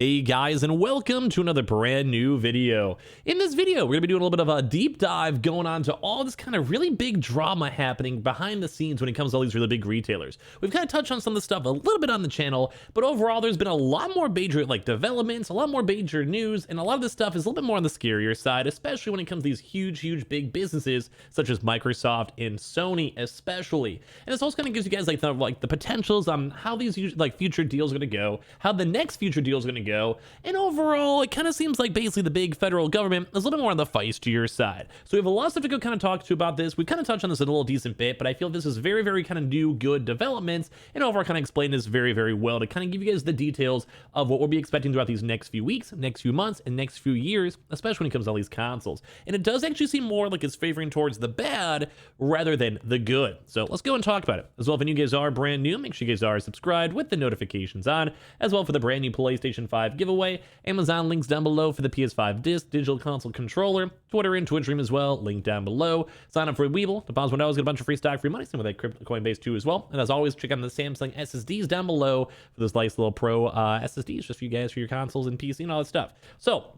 Hey guys, and welcome to another brand new video. In this video, we're gonna be doing a little bit of a deep dive going on to all this kind of really big drama happening behind the scenes when it comes to all these really big retailers. We've kind of touched on some of the stuff a little bit on the channel, but overall there's been a lot more major developments, a lot more major news, and a lot of this stuff is a little bit more on the scarier side, especially when it comes to these huge big businesses such as Microsoft and Sony especially. And this also kind of gives you guys the potentials on how these future deals are gonna go, how the next future deal is gonna go. And overall, it kind of seems like basically the big federal government is a little bit more on the feistier side. So we have a lot of stuff to go kind of talk to about this. We kind of touched on this a little decent bit, but I feel this is very kind of new, good developments, and overall kind of explain this very well to kind of give you guys the details of what we'll be expecting throughout these next few weeks, next few months, and next few years, especially when it comes to all these consoles. And it does actually seem more like it's favoring towards the bad rather than the good. So let's go and talk about it. As well, if any of you guys are brand new, make sure you guys are subscribed with the notifications on, as well for the brand new PlayStation 5 giveaway. Amazon links down below for the PS5 digital console controller, Twitter and Twitch stream as well, link down below. Sign up for Weeble, deposit $1, get a bunch of free stock, free money, same with that crypto Coinbase too as well. And as always, check out the Samsung SSDs down below for those nice little pro SSDs just for you guys for your consoles and PC and all that stuff. So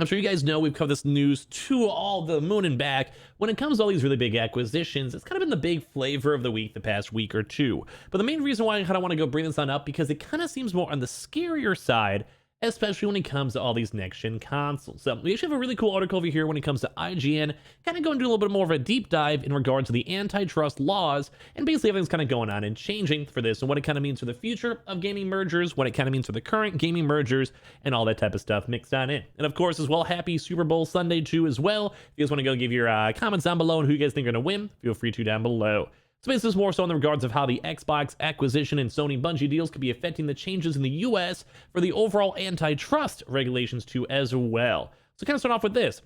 I'm sure you guys know we've covered this news to all the moon and back. When it comes to all these really big acquisitions, it's kind of been the big flavor of the week the past week or two. But the main reason why I kind of want to go bring this on up, because it kind of seems more on the scarier side, especially when it comes to all these next-gen consoles. So we actually have a really cool article over here when it comes to IGN, kind of going to do a little bit more of a deep dive in regards to the antitrust laws, and basically everything's kind of going on and changing for this, and what it kind of means for the future of gaming mergers, what it kind of means for the current gaming mergers, and all that type of stuff mixed on in. And of course, as well, happy Super Bowl Sunday too as well. If you guys want to go give your comments down below on who you guys think are going to win, feel free to down below. So basically, this is more so in the regards of how the Xbox acquisition and Sony Bungie deals could be affecting the changes in the US for the overall antitrust regulations too as well. So kind of start off with this.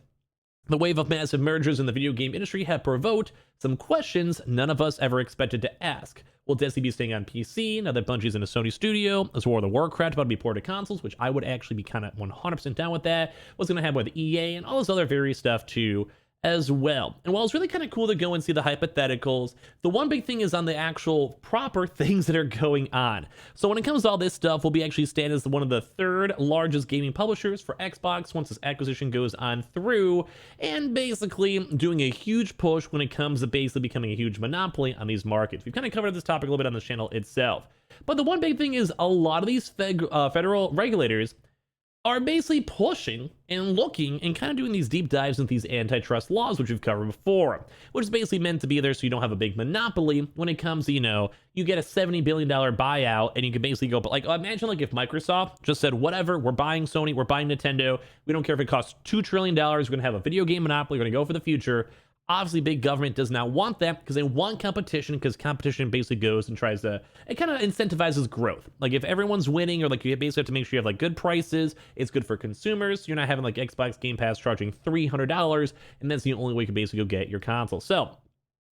The wave of massive mergers in the video game industry have provoked some questions none of us ever expected to ask. Will Destiny be staying on PC now that Bungie's in a Sony studio? Is World of Warcraft about to be ported to consoles, which I would actually be kind of 100% down with that? What's going to happen with EA and all this other various stuff too as well. And while it's really kind of cool to go and see the hypotheticals, the one big thing is on the actual proper things that are going on. So when it comes to all this stuff, we'll be actually standing as one of the third largest gaming publishers for Xbox once this acquisition goes on through, and basically doing a huge push when it comes to basically becoming a huge monopoly on these markets. We've kind of covered this topic a little bit on the channel itself. But the one big thing is a lot of these federal regulators are basically pushing and looking and kind of doing these deep dives into these antitrust laws, which we've covered before, which is basically meant to be there so you don't have a big monopoly when it comes to, you get a $70 billion buyout and you can basically go, but imagine if Microsoft just said, whatever, we're buying Sony, we're buying Nintendo, we don't care if it costs $2 trillion, we're gonna have a video game monopoly, we're gonna go for the future. Obviously, big government does not want that because they want competition, because competition basically goes and tries to, it kind of incentivizes growth. If everyone's winning, or you basically have to make sure you have good prices, it's good for consumers. You're not having Xbox Game Pass charging $300, and that's the only way you can basically go get your console. So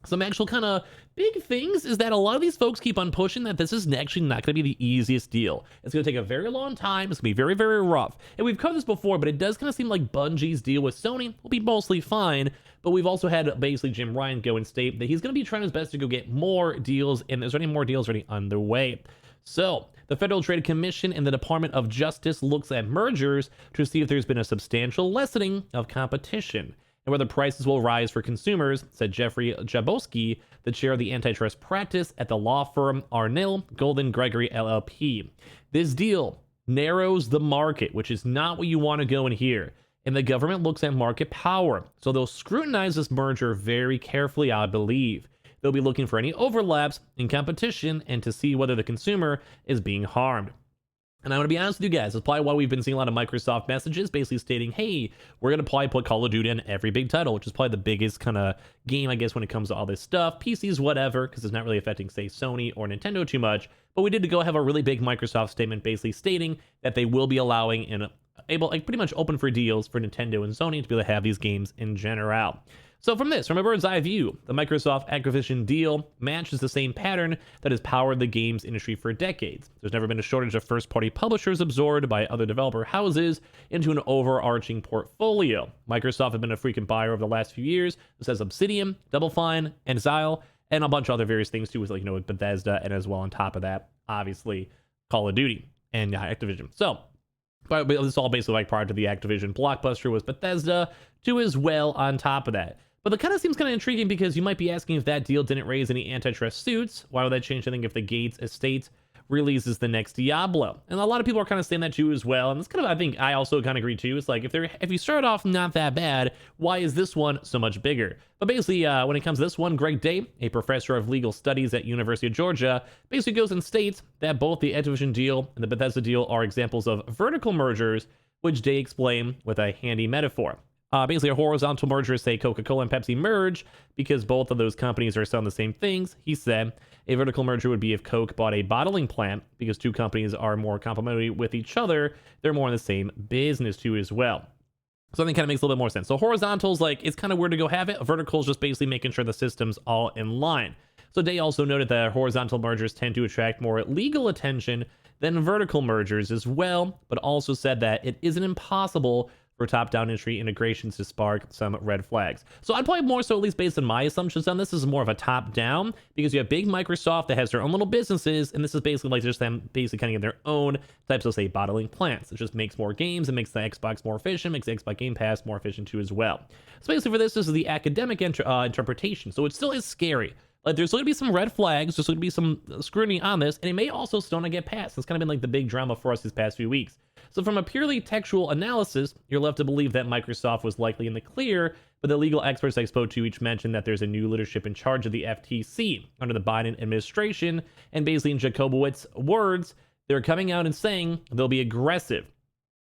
some actual kind of big things is that a lot of these folks keep on pushing that this is actually not going to be the easiest deal. It's going to take a very long time. It's going to be very rough. And we've covered this before, but it does kind of seem like Bungie's deal with Sony will be mostly fine. But we've also had basically Jim Ryan go and state that he's going to be trying his best to go get more deals, and there's already more deals already underway. So the Federal Trade Commission and the Department of Justice looks at mergers to see if there's been a substantial lessening of competition and whether prices will rise for consumers, said Jeffrey Jaboski, the chair of the antitrust practice at the law firm Arnil Golden Gregory LLP. This deal narrows the market, which is not what you want to go in here. And the government looks at market power. So they'll scrutinize this merger very carefully, I believe. They'll be looking for any overlaps in competition and to see whether the consumer is being harmed. And I'm going to be honest with you guys, that's probably why we've been seeing a lot of Microsoft messages basically stating, hey, we're going to probably put Call of Duty on every big title, which is probably the biggest kind of game, I guess, when it comes to all this stuff. PCs, whatever, because it's not really affecting, say, Sony or Nintendo too much. But we did go have a really big Microsoft statement basically stating that they will be allowing and pretty much open for deals for Nintendo and Sony to be able to have these games in general. So from this, from a bird's eye view, the Microsoft acquisition deal matches the same pattern that has powered the games industry for decades. There's never been a shortage of first-party publishers absorbed by other developer houses into an overarching portfolio. Microsoft has been a frequent buyer over the last few years. This has Obsidian, Double Fine, Exile, and a bunch of other various things too, with Bethesda, and as well on top of that, obviously, Call of Duty and Activision. So but it's all basically like prior to the Activision blockbuster was Bethesda too as well on top of that. But it kind of seems kind of intriguing because you might be asking if that deal didn't raise any antitrust suits. Why would that change anything if the Gates estate releases the next Diablo? And a lot of people are kind of saying that too as well. And it's kind of, I think I also kind of agree too. It's like if you start off not that bad, why is this one so much bigger? But basically, when it comes to this one, Greg Day, a professor of legal studies at University of Georgia, basically goes and states that both the Activision deal and the Bethesda deal are examples of vertical mergers, which Day explained with a handy metaphor. Basically, a horizontal merger, say Coca-Cola and Pepsi merge because both of those companies are selling the same things. He said a vertical merger would be if Coke bought a bottling plant because two companies are more complementary with each other. They're more in the same business too as well. So I think kind of makes a little bit more sense. So horizontals, like, it's kind of weird to go have it. Verticals just basically making sure the system's all in line. So Day also noted that horizontal mergers tend to attract more legal attention than vertical mergers as well, but also said that it isn't impossible for top-down industry integrations to spark some red flags. So I'd probably more so, at least based on my assumptions on this is more of a top-down, because you have big Microsoft that has their own little businesses, and this is basically like just them basically kind of getting their own types of, say, bottling plants. It just makes more games, it makes the Xbox more efficient, makes the Xbox Game Pass more efficient too as well. So basically for this is the academic interpretation. So it still is scary. Like, there's going to be some red flags, there's going to be some scrutiny on this, and it may also still not get passed. It's kind of been like the big drama for us these past few weeks. So from a purely textual analysis, you're left to believe that Microsoft was likely in the clear, but the legal experts I spoke to each mentioned that there's a new leadership in charge of the FTC under the Biden administration, and basically in Jacobowitz's words, they're coming out and saying they'll be aggressive.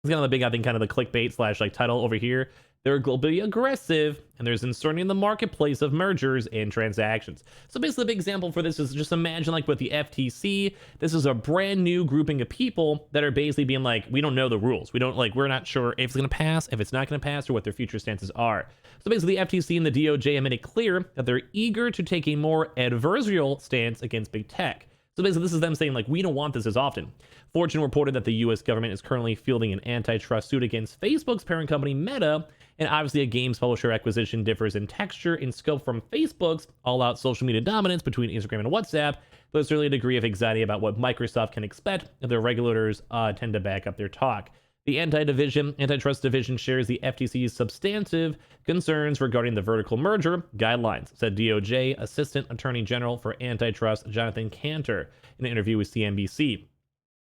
It's kind of the big, I think, kind of the clickbait slash like title over here. They're globally aggressive, and there's uncertainty in the marketplace of mergers and transactions. So basically, the big example for this is just imagine like with the FTC, this is a brand new grouping of people that are basically being like, we don't know the rules. We're not sure if it's going to pass, if it's not going to pass, or what their future stances are. So basically, the FTC and the DOJ have made it clear that they're eager to take a more adversarial stance against big tech. So basically, this is them saying, like, we don't want this as often. Fortune reported that the US government is currently fielding an antitrust suit against Facebook's parent company, Meta, and obviously a games publisher acquisition differs in texture and scope from Facebook's all-out social media dominance between Instagram and WhatsApp, but there's certainly a degree of anxiety about what Microsoft can expect if their regulators tend to back up their talk. The Antitrust Division shares the FTC's substantive concerns regarding the vertical merger guidelines, said DOJ Assistant Attorney General for Antitrust Jonathan Cantor in an interview with CNBC.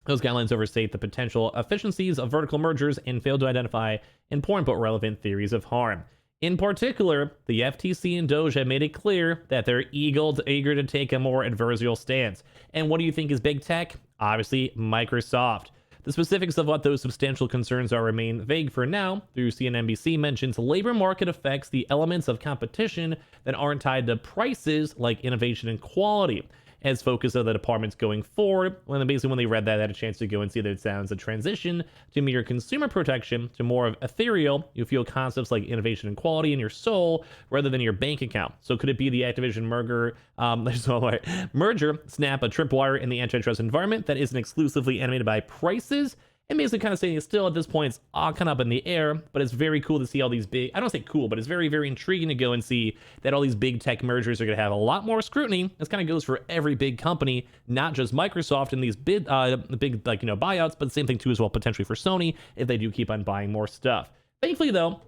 Those guidelines overstate the potential efficiencies of vertical mergers and fail to identify important but relevant theories of harm. In particular, the FTC and DOJ have made it clear that they're eager to take a more adversarial stance. And what do you think is big tech? Obviously, Microsoft. The specifics of what those substantial concerns are remain vague for now. Through CNBC mentions labor market affects the elements of competition that aren't tied to prices like innovation and quality. As focus of the departments going forward, when they read that, they had a chance to go and see that it sounds a transition to mere consumer protection to more of ethereal. You feel concepts like innovation and quality in your soul rather than your bank account. So could it be the Activision merger snap a tripwire in the antitrust environment that isn't exclusively animated by prices? And basically kind of saying it's still at this point, it's all kind of up in the air, but it's very cool to see all these big, I don't say cool, but it's very, very intriguing to go and see that all these big tech mergers are going to have a lot more scrutiny. This kind of goes for every big company, not just Microsoft and these big buyouts, but the same thing too as well, potentially for Sony, if they do keep on buying more stuff. Thankfully though,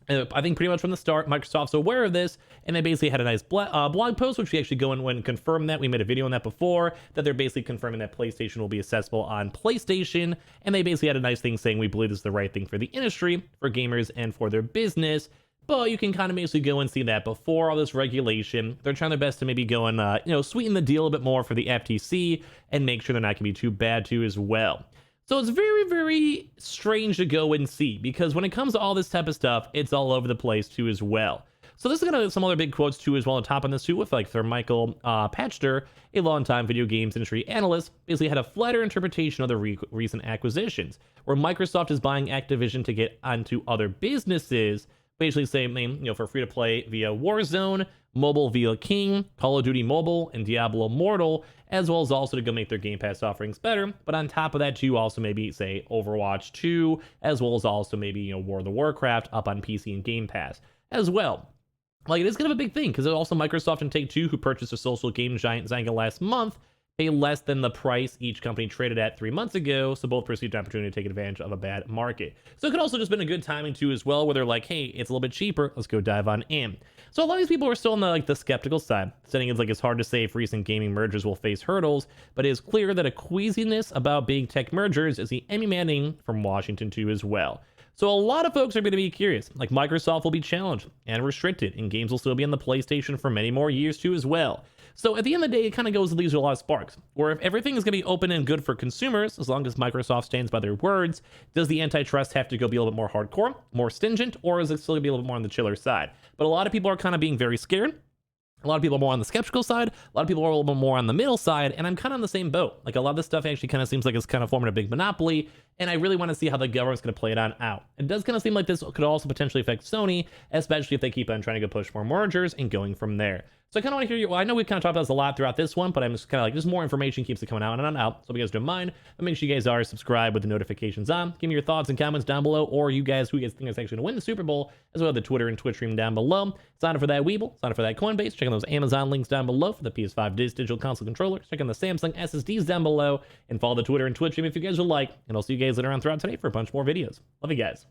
I think pretty much from the start, Microsoft's aware of this, and they basically had a nice blog post, which we actually go and confirm that. We made a video on that before, that they're basically confirming that PlayStation will be accessible on PlayStation, and they basically had a nice thing saying, we believe this is the right thing for the industry, for gamers, and for their business. But you can kind of basically go and see that before all this regulation, they're trying their best to maybe go and, sweeten the deal a bit more for the FTC, and make sure they're not going to be too bad too as well. So it's very, very strange to go and see, because when it comes to all this type of stuff, it's all over the place too as well. So this is going to some other big quotes too as well on top on this too, with like Sir Michael Patchter, a longtime video games industry analyst, basically had a flatter interpretation of the recent acquisitions, where Microsoft is buying Activision to get onto other businesses, basically saying, for free to play via Warzone, mobile via King, Call of Duty Mobile, and Diablo Immortal, as well as also to go make their Game Pass offerings better. But on top of that too, also maybe say Overwatch 2, as well as also maybe World of Warcraft up on PC and Game Pass as well. Like, it is kind of a big thing, because also Microsoft and Take-Two, who purchased a social game giant Zynga last month, pay less than the price each company traded at 3 months ago, so both perceived an opportunity to take advantage of a bad market. So it could also just been a good timing too as well, where they're like, hey, it's a little bit cheaper, let's go dive on in. So a lot of these people are still on the skeptical side, saying it's hard to say if recent gaming mergers will face hurdles, but it is clear that a queasiness about big tech mergers is the emanating from Washington too as well. So a lot of folks are going to be curious, like Microsoft will be challenged and restricted, and games will still be on the PlayStation for many more years too as well. So at the end of the day, it kind of goes and leaves a lot of sparks. Or if everything is going to be open and good for consumers, as long as Microsoft stands by their words, does the antitrust have to go be a little bit more hardcore, more stringent, or is it still going to be a little bit more on the chiller side? But a lot of people are kind of being very scared. A lot of people are more on the skeptical side. A lot of people are a little bit more on the middle side, and I'm kind of on the same boat. Like a lot of this stuff actually kind of seems like it's kind of forming a big monopoly, and I really want to see how the government's going to play it on out. It does kind of seem like this could also potentially affect Sony, especially if they keep on trying to go push more mergers and going from there. So I kind of want to hear you. Well, I know we've kind of talked about this a lot throughout this one, but I'm just kind of like, just more information keeps it coming out and on out. So if you guys don't mind, but make sure you guys are subscribed with the notifications on. Give me your thoughts and comments down below, or you guys who you guys think is actually going to win the Super Bowl, as well as the Twitter and Twitch stream down below. Sign up for that Weeble, sign up for that Coinbase, check out those Amazon links down below for the PS5 Digital Console Controller, check out the Samsung SSDs down below, and follow the Twitter and Twitch stream if you guys would like. And I'll see you guys later on throughout today for a bunch more videos. Love you guys.